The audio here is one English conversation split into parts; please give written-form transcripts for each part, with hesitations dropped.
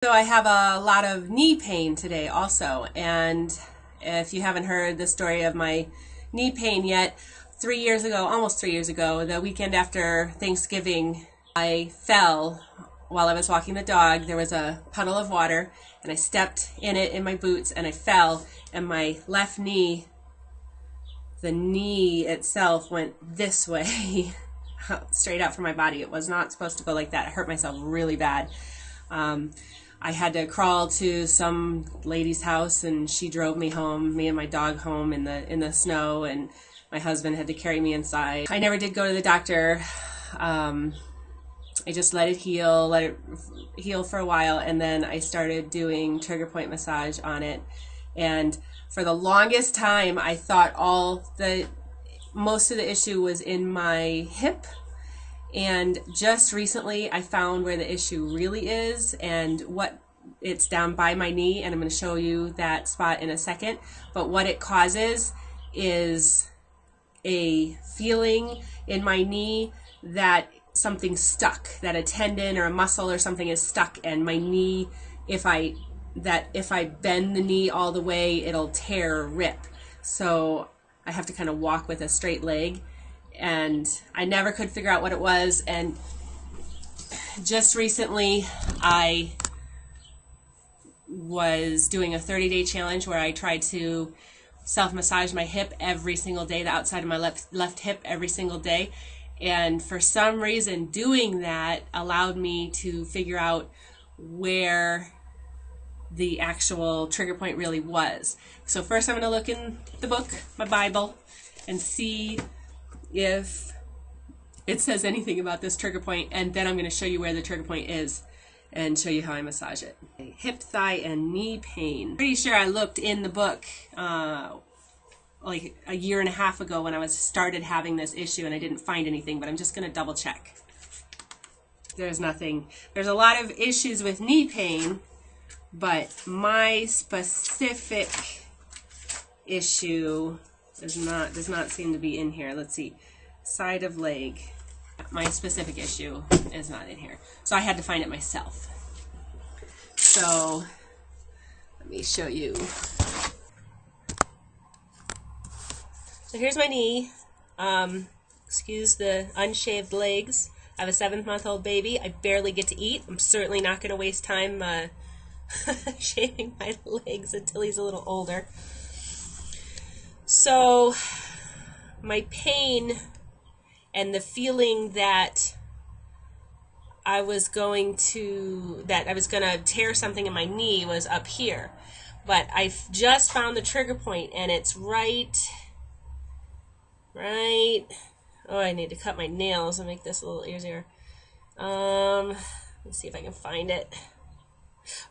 So I have a lot of knee pain today also, and if you haven't heard the story of my knee pain yet, 3 years ago, almost 3 years ago, the weekend after Thanksgiving, I fell while I was walking the dog. There was a puddle of water, and I stepped in it in my boots, and I fell, and my left knee, the knee itself went this way, straight out from my body. It was not supposed to go like that. I hurt myself really bad. I had to crawl to some lady's house, and she drove me home, me and my dog home in the snow, and my husband had to carry me inside. I never did go to the doctor. I just let it heal for a while, and then I started doing trigger point massage on it. And for the longest time, I thought most of the issue was in my hip. And just recently I found where the issue really is, and it's down by my knee, and I'm going to show you that spot in a second. But what it causes is a feeling in my knee that something's stuck, that a tendon or a muscle or something is stuck, and my knee, if I bend the knee all the way, it'll tear or rip. So I have to kind of walk with a straight leg. And I never could figure out what it was, and just recently I was doing a 30-day challenge where I tried to self-massage my hip every single day, the outside of my left hip every single day, and for some reason doing that allowed me to figure out where the actual trigger point really was. So first I'm going to look in the book, my Bible, and see if it says anything about this trigger point, and then I'm going to show you where the trigger point is and show you how I massage it. Hip, thigh, and knee pain. Pretty sure I looked in the book like a year and a half ago when I started having this issue, and I didn't find anything, but I'm just going to double check. There's nothing. There's a lot of issues with knee pain, but my specific issue does not seem to be in here. Let's see. Side of leg. My specific issue is not in here. So I had to find it myself. So let me show you. So here's my knee. Excuse the unshaved legs. I have a 7-month-old baby. I barely get to eat. I'm certainly not going to waste time shaving my legs until he's a little older. So my pain and the feeling that I was going to tear something in my knee was up here. But I've just found the trigger point, and it's right. Oh, I need to cut my nails and make this a little easier. Let's see if I can find it.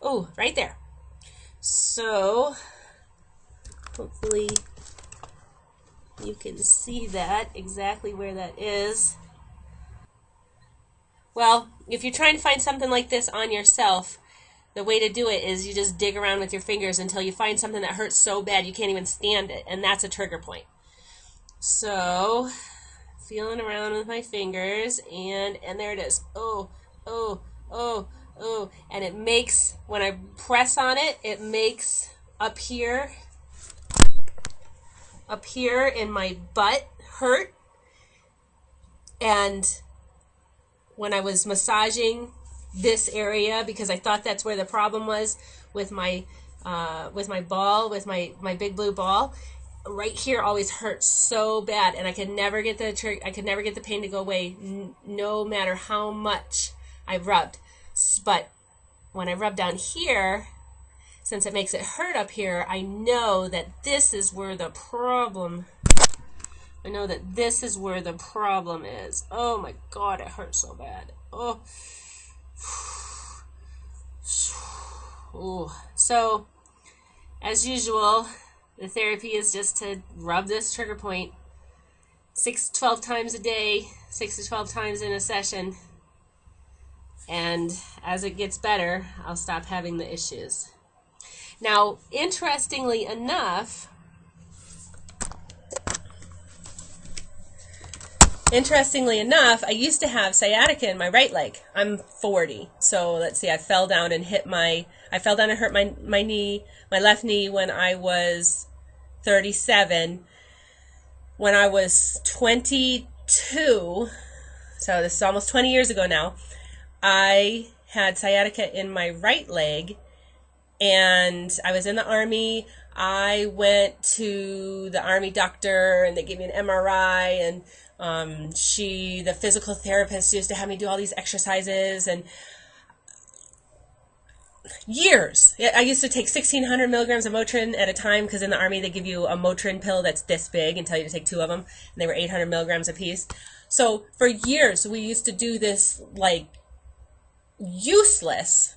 Oh, right there. So hopefully you can see that, exactly where that is. Well, if you're trying to find something like this on yourself, the way to do it is you just dig around with your fingers until you find something that hurts so bad you can't even stand it, and that's a trigger point. So, feeling around with my fingers, and there it is. Oh, and it makes, when I press on it, it makes up here in my butt hurt. And when I was massaging this area, because I thought that's where the problem was with my ball, with my big blue ball, right here always hurt so bad, and I could never get the pain to go away, no matter how much I rubbed. But when I rub down here, since it makes it hurt up here, I know that this is where the problem. I know that this is where the problem is. Oh my God, it hurts so bad. Oh. Ooh. So, as usual, the therapy is just to rub this trigger point 6 to 12 times a day, 6 to 12 times in a session. And as it gets better, I'll stop having the issues. Now, interestingly enough, interestingly enough, I used to have sciatica in my right leg. I'm 40, so let's see, I fell down and hurt my knee, my left knee when I was 37. When I was 22, so this is almost 20 years ago now, I had sciatica in my right leg, and I was in the Army. I went to the Army doctor, and they gave me an MRI, and the physical therapist used to have me do all these exercises, and years. I used to take 1,600 milligrams of Motrin at a time, because in the Army they give you a Motrin pill that's this big and tell you to take 2 of them, and they were 800 milligrams a piece. So for years we used to do this like useless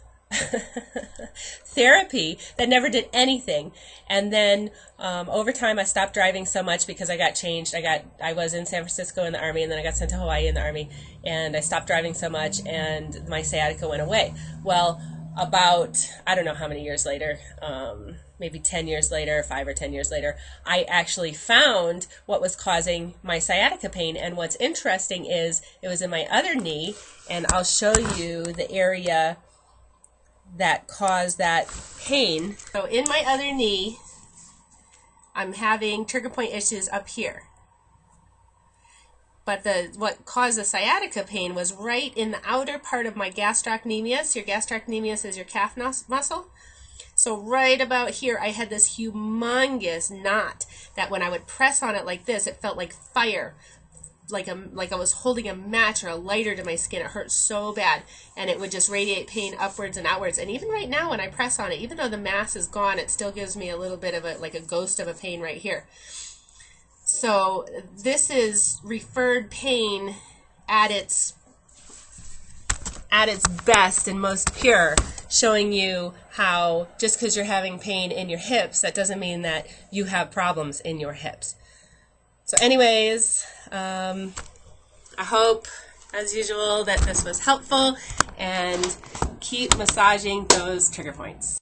therapy that never did anything. And then over time I stopped driving so much because I got changed. I was in San Francisco in the Army, and then I got sent to Hawaii in the Army, and I stopped driving so much, and my sciatica went away. Well, about, I don't know how many years later, maybe 10 years later, 5 or 10 years later, I actually found what was causing my sciatica pain. And what's interesting is it was in my other knee, and I'll show you the area that caused that pain. So in my other knee, I'm having trigger point issues up here. But what caused the sciatica pain was right in the outer part of my gastrocnemius. Your gastrocnemius is your calf muscle. So right about here, I had this humongous knot that when I would press on it like this, it felt like fire, like I was holding a match or a lighter to my skin. It hurt so bad, and it would just radiate pain upwards and outwards. And even right now, when I press on it, even though the mass is gone, it still gives me a little bit of a ghost of a pain right here. So this is referred pain at its best and most pure, showing you how just because you're having pain in your hips, that doesn't mean that you have problems in your hips. So anyways, I hope, as usual, that this was helpful, and keep massaging those trigger points.